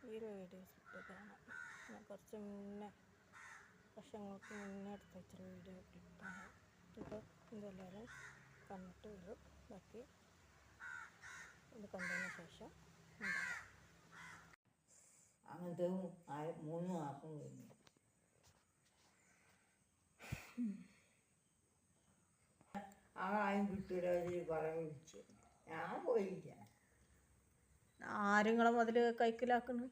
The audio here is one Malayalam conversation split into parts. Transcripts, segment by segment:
ഈ ഒരു വീഡിയോസ് ഇപ്പോൾ കാണാം. ഞാൻ കുറച്ച് മുന്നേ വർഷങ്ങൾക്ക് മുന്നേ എടുത്ത് വെച്ചൊരു വീഡിയോ ഇട്ടാണ്. ഇപ്പോൾ ഇതെല്ലാവരും കണ്ടിട്ട് വരും. ബാക്കി ഇത് കണ്ടതിന് ശേഷം ഉണ്ടാകും. അങ്ങനത്തെ 3 മാസം കഴിഞ്ഞു. ആരും കിട്ടൂല കുറെ വിളിച്ച് ഞാൻ പോയില്ല. ആരുങ്ങളെ മുതൽ കൈക്കലാക്കുന്നു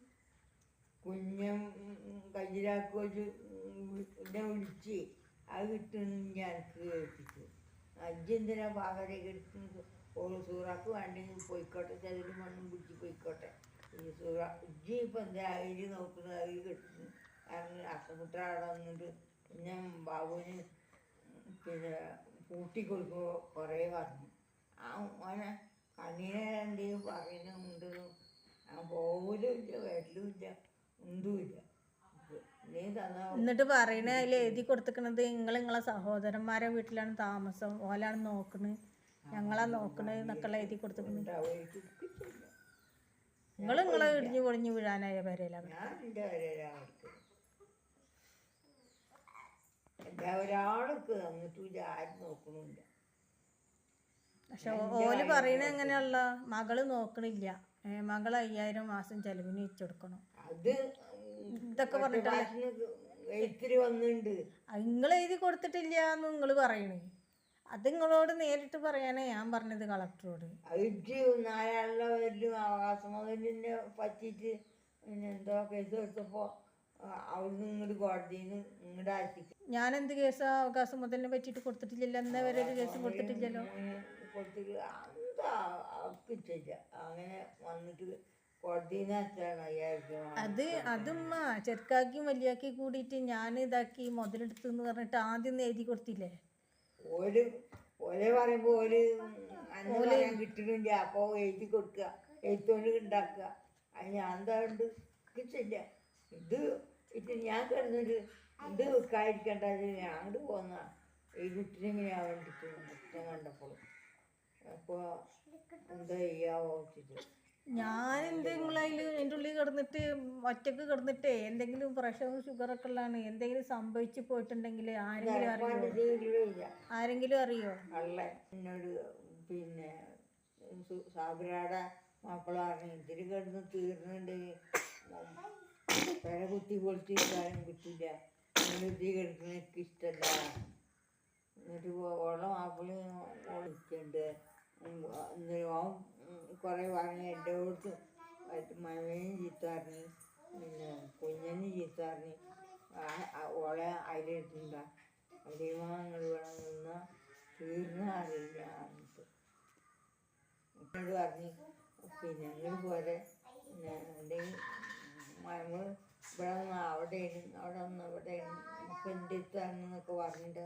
കുഞ്ഞും കയ്യിലാക്കി എന്നെ വിളിച്ച് അത് കിട്ടുന്ന എനിക്ക് കേൾപ്പിച്ചു. അജ്ജെന്തിനാ പാകരൊക്കെ എടുക്കുന്നത്? ഓള് സൂറാക്ക് വേണ്ടെങ്കിൽ പോയിക്കോട്ടെ, ചെറിയ മണ്ണും പിടിച്ച് പോയിക്കോട്ടെ. ഈ ഇജ്ജി ഇപ്പം എന്താ അതിൽ നോക്കുന്നത്? അതിൽ കിട്ടുന്നു കാരണം അസമുദ്ര അവിടെ വന്നിട്ട് പിന്നെ ബാബുവിന് പിന്നെ പൂട്ടി കൊടുക്കുമ്പോൾ കുറേ പറഞ്ഞു. ആ മോനെ കണ്ണീനെ എന്തെങ്കിലും പറയുന്നുണ്ട്. ഞാൻ പോകലുമില്ല, വരലുമില്ല, ഉണ്ടുമില്ല. എന്നിട്ട് പറയണ അതിൽ എഴുതി കൊടുത്തിക്കണത് നിങ്ങളെ സഹോദരന്മാരെ വീട്ടിലാണ് താമസം, ഓലാണ് നോക്കണത്, ഞങ്ങളാ നോക്കണത് എന്നൊക്കെയുള്ള എഴുതി കൊടുത്തിട്ടുണ്ട്. നിങ്ങളെ ഇടിഞ്ഞു പൊളിഞ്ഞു വീഴാനായ പേരയിലാണ്. ഒരാൾക്ക് തന്നിട്ടില്ല, ആരും നോക്കണില്ല. പക്ഷെ ഓല് പറയണ എങ്ങനെയുള്ള മകള് നോക്കണില്ല, മകള് 5000 മാസം ചെലവിന് വെച്ചെടുക്കണം. അത് ഇതൊക്കെ പറഞ്ഞിട്ടല്ലേ നിങ്ങൾ എഴുതി കൊടുത്തിട്ടില്ല എന്ന് നിങ്ങൾ പറയണേ. അത് നിങ്ങളോട് നേരിട്ട് പറയാനേ ഞാൻ പറഞ്ഞത് കളക്ടറോട്. അവകാശം മുതലിനെ പറ്റിയിട്ട് പിന്നെ എന്തോ കേസ് കൊടുത്തപ്പോൾ അവിടുന്ന് ഇങ്ങോട്ട് കോടതിയിൽ നിന്ന് ഇങ്ങോട്ട് ആഴ്ചക്ക് ഞാൻ എന്ത് കേസ് അവകാശം മുതലിനെ പറ്റിയിട്ട് കൊടുത്തിട്ടില്ലല്ലോ? എന്നാ വരെ ഒരു കേസും കൊടുത്തിട്ടില്ലല്ലോ. കൊടുത്തിട്ട് എന്താ കിട്ടില്ല. അങ്ങനെ വന്നിട്ട് കോടതിയിൽ നിന്ന് അതുമ്മ ചെറുക്കാക്കിയും വലിയാക്കി കൂടിയിട്ട് ഞാൻ ഇതാക്കി മുതലെടുത്തു എന്ന് പറഞ്ഞിട്ട് ആദ്യം എഴുതി കൊടുത്തില്ലേ? ഓലെ പറയുമ്പോ ഓല് കിട്ടുന്നില്ല, അപ്പൊ എഴുതി കൊടുക്കുക, എഴുത്തോണ്ട് ഉണ്ടാക്കുക. അത് ഞാൻ എന്താ ഉണ്ട് കിട്ടില്ല. ഇത് ഞാൻ കിടന്നിട്ട് ഇത് വെക്കാതിരിക്കേണ്ട ഞാൻ അങ്ങോട്ട് പോന്ന ഈ കുട്ടിനെങ്ങനെയാ വേണ്ടിട്ട് കുറ്റം കണ്ടപ്പോൾ. അപ്പോൾ എന്താ ചെയ്യാവോ വെച്ചിട്ട് ഞാൻ എന്തെങ്കിലും എൻ്റെ ഉള്ളിൽ കിടന്നിട്ട് ഒറ്റക്ക് കിടന്നിട്ടേ എന്തെങ്കിലും പ്രഷറും ഷുഗറൊക്കെ ഉള്ളതാണ് എന്തെങ്കിലും സംഭവിച്ചു പോയിട്ടുണ്ടെങ്കിൽ ആരെങ്കിലും അറിയോ? എന്നോട് പിന്നെ സാബിരയുടെ മക്കൾ പറഞ്ഞു ഇതിൽ കിടന്ന് തീർന്നുണ്ടെങ്കിൽ പെര കുത്തി പൊളിച്ചിരിക്കാനും കിട്ടില്ല, ഇതിൽ കിടക്കുന്ന എനിക്ക് ഇഷ്ടമല്ല. എന്നിട്ട് ഓള മാപ്പിള വിളിച്ചിട്ടുണ്ട്. കുറേ പറഞ്ഞ് എൻ്റെ അടുത്ത് മഴയും ചീത്ത പറഞ്ഞ്, പിന്നെ കുഞ്ഞനും ചീത്ത പറഞ്ഞ് ഓളെ അതിലെടുത്തിട്ടുണ്ട അടിമാങ്ങൾ ഇവിടെ നിന്ന് തീർന്ന അറിയില്ല എന്നിട്ട് എന്നോട് പറഞ്ഞ് പിന്നെ നിങ്ങൾ പോലെ പിന്നെ എന്തെങ്കിലും നമ്മൾ ഇവിടെ നിന്ന് അവിടെ നിന്ന് ഇവിടെ ഇപ്പം എൻ്റെ അടുത്താണെന്നൊക്കെ പറഞ്ഞിട്ട്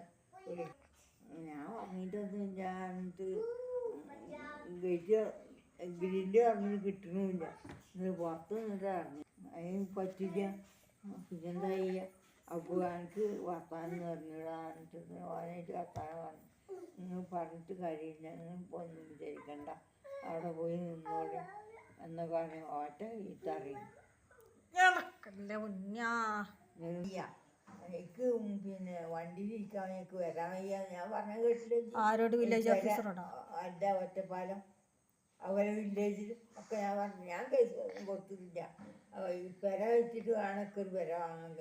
ഞാൻ പറഞ്ഞിട്ടൊന്നുമില്ല. എന്നിട്ട് ഗ്രില്ല് പറഞ്ഞിട്ട് കിട്ടണമില്ല. എന്നിട്ട് പുറത്ത് നിന്നിട്ട് അറിഞ്ഞു അതിന് പറ്റില്ല. പിന്നെന്താ ചെയ്യുക? അപ്പോൾ എനിക്ക് വർത്താനം പറഞ്ഞിട്ട് ഓനായിട്ട് വർത്താനം പറഞ്ഞു. നിങ്ങൾ പറഞ്ഞിട്ട് കാര്യമില്ല, നിങ്ങൾ ഒന്നും വിചാരിക്കണ്ട, അവിടെ പോയി നിന്നോളി എന്നൊക്കെ പറഞ്ഞു. ഒറ്റ ചീത്തറിയും. എനിക്ക് പിന്നെ വണ്ടിയിലിരിക്കാൻ എനിക്ക് വരാൻ വയ്യ. ഞാൻ പറഞ്ഞ കേട്ടില്ല. ആരോട്? വില്ലേജ് ഓഫീസറോടോ? അല്ല, ഒറ്റപ്പാലം അവരെ വില്ലേജിൽ ഒക്കെ ഞാൻ പറഞ്ഞു. ഞാൻ കേസ് കൊടുത്തിട്ടില്ല. പെര വെച്ചിട്ട് വേണമൊക്കെ ഒരു പെര വാങ്ങാൻ.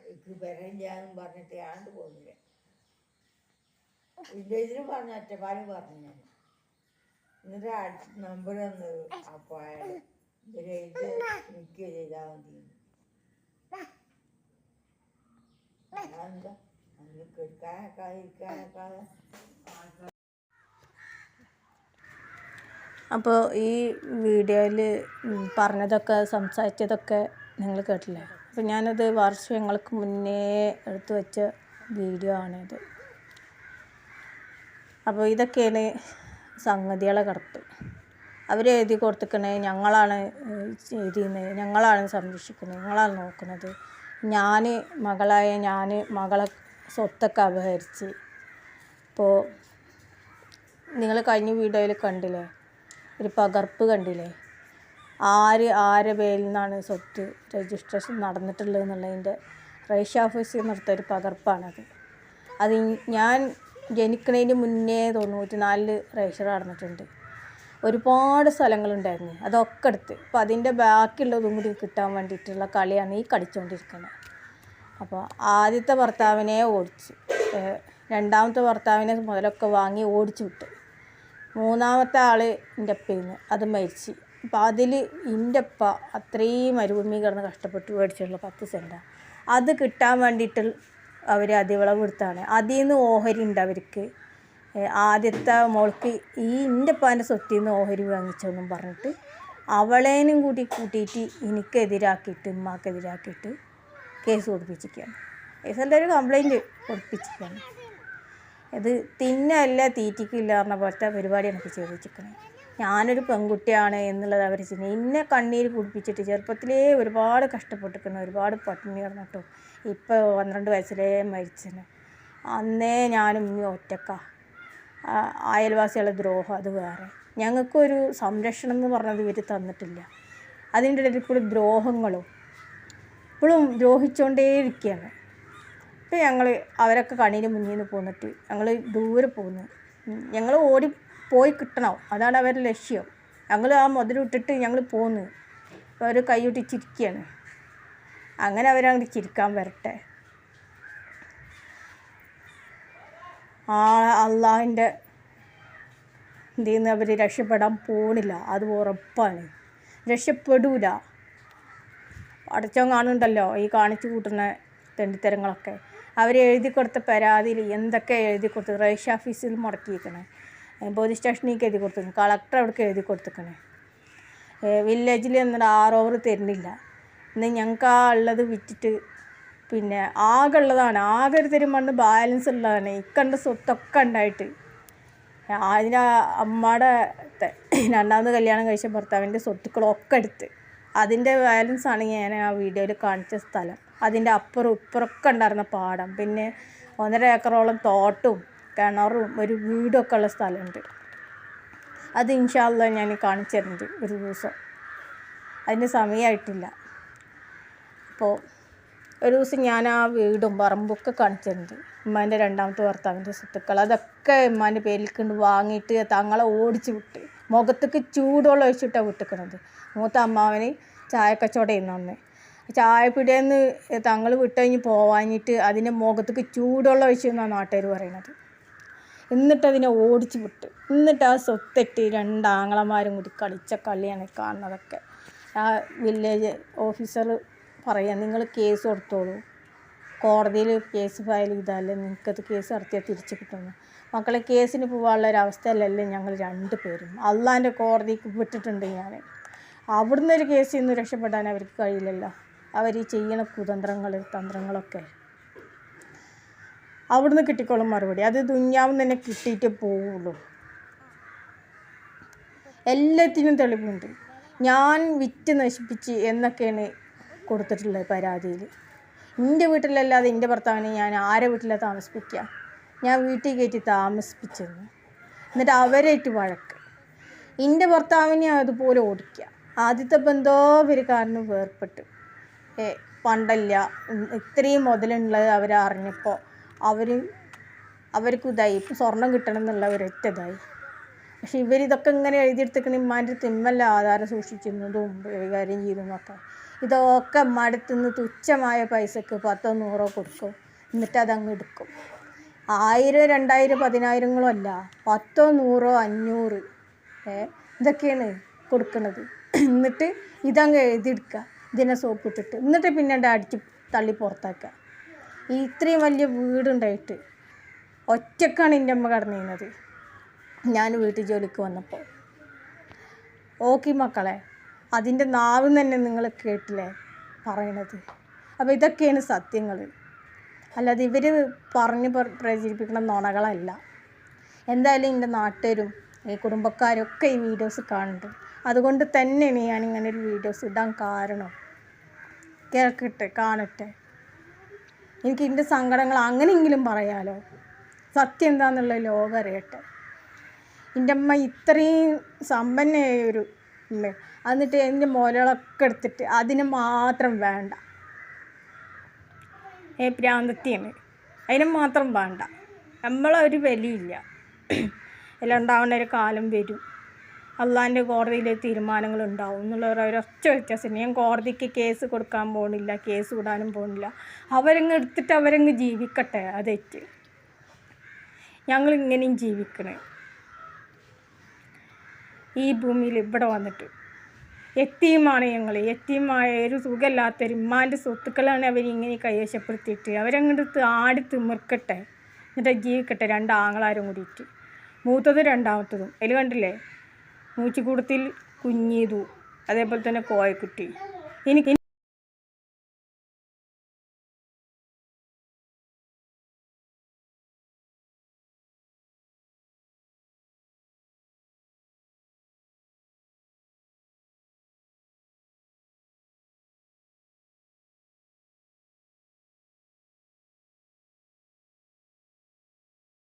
എനിക്ക് പെരയില്ല എന്നും പറഞ്ഞിട്ട് ഞാണ്ട് പോകുന്നില്ല. വില്ലേജിലും പറഞ്ഞു, ഒറ്റപ്പാലം പറഞ്ഞു. ഞാൻ എന്നിട്ട് നമ്പർ തന്നത് അപ്പോൾ അയാൾ ഇതിൽ എനിക്ക് ചെയ്താൽ മതി. ഞാനെന്താ അന്ന് ഇരിക്കാനൊക്കെ അപ്പോൾ ഈ വീഡിയോയിൽ പറഞ്ഞതൊക്കെ സംസാരിച്ചതൊക്കെ നിങ്ങൾ കേട്ടില്ലേ? അപ്പോൾ ഞാനത് വർഷങ്ങൾക്ക് മുന്നേ എടുത്തു വെച്ച വീഡിയോ ആണിത്. അപ്പോൾ ഇതൊക്കെയാണ് സംഗതികളെ കിടപ്പ്. അവർ എഴുതി കൊടുത്തിക്കണേ ഞങ്ങളാണ് എഴുതിയത്, ഞങ്ങളാണ് സംരക്ഷിക്കുന്നത്, ഞങ്ങളാണ് നോക്കുന്നത്. ഞാൻ മകളെ സ്വത്തൊക്കെ അപഹരിച്ച്. ഇപ്പോൾ നിങ്ങൾ കഴിഞ്ഞ വീഡിയോയിൽ കണ്ടില്ലേ, ഒരു പകർപ്പ് കണ്ടില്ലേ? ആരെ പേരിൽ നിന്നാണ് സ്വത്ത് രജിസ്ട്രേഷൻ നടന്നിട്ടുള്ളത് എന്നുള്ളതിൻ്റെ രജിസ്ട്രി ഓഫീസിൽ നിന്നെടുത്തൊരു പകർപ്പാണത്. അത് ഞാൻ ജനിക്കുന്നതിന് മുന്നേ 94 രജിസ്റ്റർ നടന്നിട്ടുണ്ട്. ഒരുപാട് സ്ഥലങ്ങളുണ്ടായിരുന്നു, അതൊക്കെ എടുത്ത്. അപ്പോൾ അതിൻ്റെ ബാക്കിയുള്ളതും കൂടി കിട്ടാൻ വേണ്ടിയിട്ടുള്ള കളിയാണ് ഈ കളിച്ചുകൊണ്ടിരിക്കുന്നത്. അപ്പോൾ ആദ്യത്തെ ഭർത്താവിനെ ഓടിച്ച്, രണ്ടാമത്തെ ഭർത്താവിനെ മുതലൊക്കെ വാങ്ങി ഓടിച്ചു വിട്ട്, മൂന്നാമത്തെ ആൾ എൻ്റെ അപ്പയിന്ന് അത് മരിച്ച്. അപ്പോൾ അതിൽ എൻ്റെ അപ്പ അത്രയും മരുഭൂമി കിടന്ന് കഷ്ടപ്പെട്ട് മേടിച്ചിട്ടുള്ള 10 സെൻറ്റാണ്. അത് കിട്ടാൻ വേണ്ടിയിട്ട് അവർ അതിവിളവ് എടുത്താണ്. അതിൽ നിന്ന് ഓഹരി ഉണ്ട് അവർക്ക്. ആദ്യത്തെ മോൾക്ക് ഈ എൻ്റെ അപ്പാൻ്റെ സ്വത്തിൽ നിന്ന് ഓഹരി വാങ്ങിച്ചെന്നും പറഞ്ഞിട്ട് അവളേനും കൂട്ടിയിട്ട് എനിക്കെതിരാക്കിയിട്ട് ഉമ്മാക്കെതിരാക്കിയിട്ട് കേസ് കൊടുപ്പിച്ചിരിക്കുകയാണ്. കേസിൻ്റെ ഒരു കംപ്ലൈൻറ്റ് കൊടുപ്പിച്ചിരിക്കുകയാണ്. ഇത് തിന്നല്ല തീറ്റിക്കില്ല പറഞ്ഞ പോലത്തെ പരിപാടി എനിക്ക് ചെയ്ത് വെച്ചിരിക്കണേ. ഞാനൊരു പെൺകുട്ടിയാണ് എന്നുള്ളത് അവർ ചെയ്യുന്നത്. എന്നെ കണ്ണീര് കുടിപ്പിച്ചിട്ട് ചെറുപ്പത്തിലേ ഒരുപാട് കഷ്ടപ്പെട്ടിരിക്കണം, ഒരുപാട് പട്ടിണി കിടന്നിട്ടും. ഇപ്പോൾ 12 വയസ്സിലേ മരിച്ചന്. അന്നേ ഞാനും ഇനി ഒറ്റക്ക. അയൽവാസികളുടെ ദ്രോഹം അത് വേറെ. ഞങ്ങൾക്കൊരു സംരക്ഷണം എന്ന് പറഞ്ഞത് ഇവർ തന്നിട്ടില്ല. അതിൻ്റെ ഇടയിൽ കൂടി ദ്രോഹങ്ങളും ഇപ്പോഴും ദ്രോഹിച്ചുകൊണ്ടേയിരിക്കുകയാണ്. ഇപ്പോൾ ഞങ്ങൾ അവരൊക്കെ കണ്ണിന് മുന്നിൽ നിന്ന് പോന്നിട്ട് ഞങ്ങൾ ദൂരെ പോകുന്നു. ഞങ്ങൾ പോയി കിട്ടണം, അതാണ് അവരുടെ ലക്ഷ്യം. ഞങ്ങൾ ആ മുതലിട്ടിട്ട് ഞങ്ങൾ പോന്നു. അവർ കൈയൊട്ടി ചിരിക്കുകയാണ്. അങ്ങനെ അവരങ്ങോട്ട് ചിരിക്കാൻ വരട്ടെ. അള്ളാഹിൻ്റെ ഇതിൽ നിന്ന് അവർ രക്ഷപ്പെടാൻ പോണില്ല, അത് ഉറപ്പാണ്. രക്ഷപ്പെടൂല. അടച്ചോ കാണുന്നുണ്ടല്ലോ ഈ കാണിച്ചു കൂട്ടുന്ന തെണ്ടിത്തരങ്ങളൊക്കെ. അവർ എഴുതി കൊടുത്ത പരാതിയിൽ എന്തൊക്കെ എഴുതി കൊടുത്തു. രജിസ്ട്രി ഓഫീസിൽ മുടക്കിയിരിക്കണേ, പോലീസ് സ്റ്റേഷനിലേക്ക് എഴുതി കൊടുത്തിരിക്കണം, കളക്ടർ അവിടേക്ക് എഴുതി കൊടുത്തിരിക്കണേ. വില്ലേജിൽ എന്നിട്ട് 6 ഓവർ തരുന്നില്ല. ഇന്ന് ഞങ്ങൾക്ക് ആ ഉള്ളത് വിറ്റിട്ട് പിന്നെ ആകെ ഉള്ളതാണ്, ആകെ ഒരു തരുമണ്ണ് ബാലൻസ് ഉള്ളതാണ്. ഇക്കണ്ട സ്വത്തൊക്കെ ഉണ്ടായിട്ട് അതിൻ്റെ അമ്മയുടെ രണ്ടാമത് കല്യാണം കഴിച്ച ഭർത്താവിൻ്റെ സ്വത്തുക്കളൊക്കെ എടുത്ത് അതിൻ്റെ ബാലൻസാണ് ഞാൻ ആ വീഡിയോയിൽ കാണിച്ച സ്ഥലം. അതിൻ്റെ അപ്പുറം ഇപ്പുറമൊക്കെ ഉണ്ടായിരുന്ന പാടം, പിന്നെ 1.5 ഏക്കറോളം തോട്ടവും കിണറും ഒരു വീടൊക്കെ ഉള്ള സ്ഥലമുണ്ട്. അത് ഇൻഷാ അല്ലാഹ് ഞാൻ കാണിച്ചു തരുന്നുണ്ട് ഒരു ദിവസം. അതിന് സമയമായിട്ടില്ല. അപ്പോൾ ഒരു ദിവസം ഞാൻ ആ വീടും പറമ്പൊക്കെ കാണിച്ചു തരുന്നുണ്ട്. ഉമ്മാൻ്റെ രണ്ടാമത്തെ ഭർത്താവിൻ്റെ സ്വത്തുക്കൾ അതൊക്കെ ഉമ്മാൻ്റെ പേരിൽ കൊണ്ട് വാങ്ങിയിട്ട് തങ്ങളെ ഓടിച്ച് വിട്ട്, മുഖത്തേക്ക് ചൂടുവെള്ളം ഒഴിച്ചിട്ടാണ് വിട്ടിക്കണത്. മൂത്ത അമ്മാവന് ചായക്കച്ചവടം ചെയ്യുന്ന ഒന്ന് ചായപ്പിടേന്ന് തങ്ങൾ വിട്ടുകഴിഞ്ഞ് പോവാഞ്ഞിട്ട് അതിൻ്റെ മുഖത്തേക്ക് ചൂടുവെള്ളം ഒഴിച്ചെന്നാണ് നാട്ടുകാർ പറയണത്. എന്നിട്ടതിനെ ഓടിച്ച് വിട്ട്, എന്നിട്ട് ആ സ്വത്തെട്ട് 2 ആങ്ങളമാരും കൂടി കളിച്ച കളിയാണ് കാണുന്നതൊക്കെ. ആ വില്ലേജ് ഓഫീസർ പറയാം, നിങ്ങൾ കേസ് കൊടുത്തോളൂ, കോടതിയിൽ കേസ് ഫയൽ ചെയ്താലേ നിങ്ങൾക്കത് കേസ് നടത്തിയാൽ തിരിച്ച് കിട്ടുന്നു. മക്കളെ കേസിന് പോകാനുള്ളൊരവസ്ഥയിലല്ലേ ഞങ്ങൾ 2 പേരും. അള്ളാൻ്റെ കോടതിക്ക് വിട്ടിട്ടുണ്ട് ഞാൻ. അവിടുന്ന് ഒരു കേസിൽ നിന്ന് രക്ഷപ്പെടാൻ അവർക്ക് കഴിയില്ലല്ലോ. അവർ ഈ ചെയ്യണ തന്ത്രങ്ങളൊക്കെ അവിടുന്ന് കിട്ടിക്കോളും മറുപടി. അത് ദുന്യാവും തന്നെ കിട്ടിയിട്ട് പോവുള്ളൂ. എല്ലാത്തിനും തെളിവുണ്ട്. ഞാൻ വിറ്റ് നശിപ്പിച്ച് എന്നൊക്കെയാണ് കൊടുത്തിട്ടുള്ളത് പരാതിയിൽ. എൻ്റെ വീട്ടിലല്ലാതെ എൻ്റെ ഭർത്താവിനെ ഞാൻ ആരെ വീട്ടിലാണ് താമസിപ്പിക്കുക? ഞാൻ വീട്ടിൽ കയറ്റി താമസിപ്പിച്ചെന്ന്. എന്നിട്ട് അവരായിട്ട് വഴക്ക്. എൻ്റെ ഭർത്താവിനെ അതുപോലെ ഓടിക്കുക. ആദ്യത്തെ ബന്ധോ ഒരു കാരണം വേർപെട്ട് പണ്ടല്ല, ഇത്രയും മുതലുള്ളത് അവരറിഞ്ഞപ്പോൾ അവർക്ക് ഇതായി, ഇപ്പം സ്വർണം കിട്ടണം എന്നുള്ള ഒരൊറ്റതായി. പക്ഷെ ഇവരിതൊക്കെ ഇങ്ങനെ എഴുതിയെടുത്തിക്കണ ഉമ്മാൻ്റെ തിമ്മല്ല ആധാരം സൂക്ഷിച്ചിരുന്നതും കൈകാര്യം ചെയ്തതെന്നൊക്കെ. ഇതൊക്കെ ഉമ്മാടത്തുനിന്ന് തുച്ഛമായ പൈസക്ക് 10 100 കൊടുക്കും. എന്നിട്ട് അതങ്ങ് എടുക്കും. 1000 2000 10,000 അല്ല, 10 100 500 ഇതൊക്കെയാണ് കൊടുക്കുന്നത്. എന്നിട്ട് ഇതങ്ങ് എഴുതിയെടുക്കുക, ഇതിനെ സോപ്പിട്ടിട്ട്, എന്നിട്ട് പിന്നെ അടിച്ച് തള്ളി പുറത്താക്കുക. ഇത്രയും വലിയ വീടുണ്ടായിട്ട് ഒറ്റക്കാണ് എൻ്റെ അമ്മ കടന്നിരുന്നത് ഞാൻ വീട്ടു ജോലിക്ക് വന്നപ്പോൾ. ഓക്കി മക്കളെ, അതിൻ്റെ നാവ് തന്നെ നിങ്ങൾ കേട്ടില്ലേ പറയണത്. അപ്പോൾ ഇതൊക്കെയാണ് സത്യങ്ങൾ, അല്ലാതെ ഇവർ പറഞ്ഞ് പ്രചരിപ്പിക്കുന്ന നുണകളല്ല. എന്തായാലും എൻ്റെ നാട്ടുകാരും ഈ കുടുംബക്കാരൊക്കെ ഈ വീഡിയോസ് കാണുന്നുണ്ട്. അതുകൊണ്ട് തന്നെയാണ് ഞാനിങ്ങനെ ഒരു വീഡിയോസ് ഇടാൻ കാരണം. കേൾക്കട്ടെ, കാണട്ടെ, എനിക്ക് എൻ്റെ സങ്കടങ്ങൾ അങ്ങനെയെങ്കിലും പറയാലോ. സത്യം എന്താണെന്നുള്ള ലോകം അറിയട്ടെ. എൻ്റെ അമ്മ ഇത്രയും സമ്പന്നയായ ഒരു ഉള്ളത്. എന്നിട്ട് എൻ്റെ മുലകളൊക്കെ എടുത്തിട്ട് അതിന് മാത്രം വേണ്ട. പ്രാന്തത്തിയാണ്, അതിന് മാത്രം വേണ്ട. നമ്മളൊരു വിലയില്ല. എല്ലാം ഉണ്ടാവുന്ന ഒരു കാലം വരും, അള്ളാൻ്റെ കോടതിയിൽ തീരുമാനങ്ങൾ ഉണ്ടാവും എന്നുള്ള ഒരൊറ്റ വ്യത്യാസമുണ്ട്. ഞാൻ കോടതിക്ക് കേസ് കൊടുക്കാൻ പോകുന്നില്ല, കേസ് വിടാനും പോകുന്നില്ല. അവരങ്ങ് എടുത്തിട്ട് അവരങ്ങ് ജീവിക്കട്ടെ, അതേറ്റ് ഞങ്ങളിങ്ങനെയും ജീവിക്കണേ ഈ ഭൂമിയിൽ. ഇവിടെ വന്നിട്ട് യത്തീമാണ് ഞങ്ങൾ. യത്തീമായ ഒരു സുഖമില്ലാത്തൊരു ഉമ്മാൻ്റെ സ്വത്തുക്കളാണ് അവരിങ്ങനെ കൈവശപ്പെടുത്തിയിട്ട് അവരങ്ങോട്ട് ആടി തിമിർക്കട്ടെ, എന്നിട്ട് ജീവിക്കട്ടെ. 2 ആങ്ങളാരും കൂടിയിട്ട്, മൂത്തതും രണ്ടാമത്തതും. അതിൽ കണ്ടില്ലേ, മൂച്ചിക്കൂടത്തിൽ കുഞ്ഞീതു, അതേപോലെ തന്നെ കോയക്കുട്ടി. എനിക്ക്